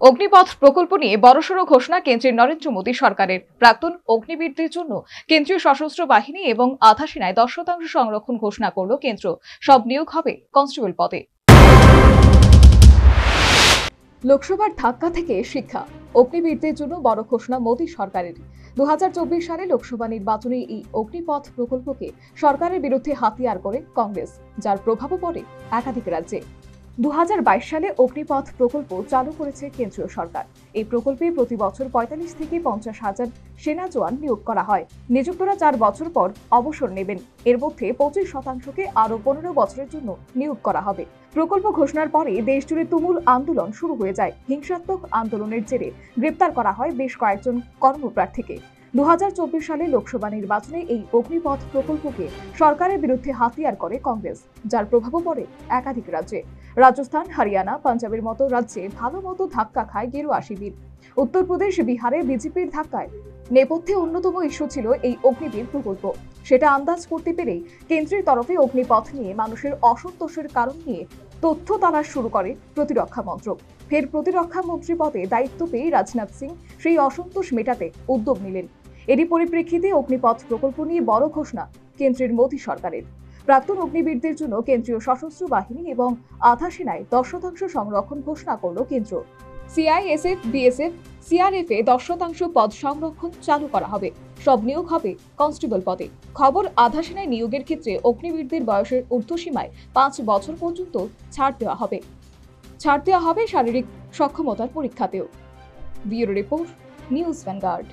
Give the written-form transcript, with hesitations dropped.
অগ্নিপথ প্রকল্প নিয়ে বড়সড় ঘোষণা কেন্দ্রের নরেন্দ্র মোদী সরকারের। প্রাক্তন অগ্নিবীরদের জন্য কেন্দ্রীয় সশস্ত্র বাহিনী এবং আধা সেনায় 10% সংরক্ষণ ঘোষণা করল কেন্দ্র। সব নিয়োগ হবে কনস্টেবল পদে। লোকসভার ধাক্কা থেকে শিক্ষা, অগ্নিবীরদের জন্য বড় ঘোষণা মোদী সরকারের। 2024 সালে লোকসভা নির্বাচনে এই অগ্নিপথ প্রকল্পকে সরকারের বিরুদ্ধে হাতিয়ার করে কংগ্রেস, যার প্রভাবও পড়ে একাধিক রাজ্যে। 2022 সালে অগ্নিপথ প্রকল্প চালু করেছে কেন্দ্রীয় সরকার। এই প্রকল্পে প্রতি বছর 45 থেকে 50 হাজার সেনা জওয়ান নিয়োগ করা হয়। নিযুক্তরা 4 বছর পর অবসর নেবেন। এর মধ্যে 25%কে আরও 15 বছরের জন্য নিয়োগ করা হবে। প্রকল্প ঘোষণার পরে দেশজুড়ে তুমুল আন্দোলন শুরু হয়ে যায়। হিংসাত্মক আন্দোলনের জেরে গ্রেপ্তার করা হয় বেশ কয়েকজন কর্মপ্রার্থীকে। 2024 সালে লোকসভা নির্বাচনে এই অগ্নিপথ প্রকল্পকে সরকারের বিরুদ্ধে হাতিয়ার করে কংগ্রেস, যার প্রভাবও পড়ে একাধিক রাজ্যে। রাজস্থান, হরিয়ানা, পাঞ্জাবের মতো রাজ্যে ভালো মতো ধাক্কা খায় গেরুয়া শিবির। উত্তরপ্রদেশ, বিহারে বিজেপির ধাক্কায় নেপথ্যে অন্যতম ইস্যু ছিল এই অগ্নিবীর প্রকল্প। সেটা আন্দাজ করতে পেরেই কেন্দ্রের তরফে অগ্নিপথ নিয়ে মানুষের অসন্তোষের কারণ নিয়ে তথ্য তালাশ শুরু করে প্রতিরক্ষা মন্ত্রক। ফের প্রতিরক্ষা মন্ত্রী পদে দায়িত্ব পেয়ে রাজনাথ সিং সেই অসন্তোষ মেটাতে উদ্যোগ নিলেন। এরই পরিপ্রেক্ষিতে অগ্নিপথ প্রকল্প নিয়ে বড় ঘোষণা কেন্দ্রের মোদী সরকারের। প্রাক্তন অগ্নিবীরদের জন্য কেন্দ্রীয় সশস্ত্র বাহিনী এবং আধা সেনায় 10% সংরক্ষণ ঘোষণা করল কেন্দ্র। সিআইএসএফ, বিএসএফ, সিআরএফ এ 10% পদ সংরক্ষণ চালু করা হবে। সব নিয়োগ হবে কনস্টেবল পদে। খবর, আধা সেনায় নিয়োগের ক্ষেত্রে অগ্নিবীরদের বয়সের ঊর্ধ্বসীমায় 5 বছর পর্যন্ত ছাড় দেওয়া হবে শারীরিক সক্ষমতার পরীক্ষাতেও। Bureau report, news vanguard.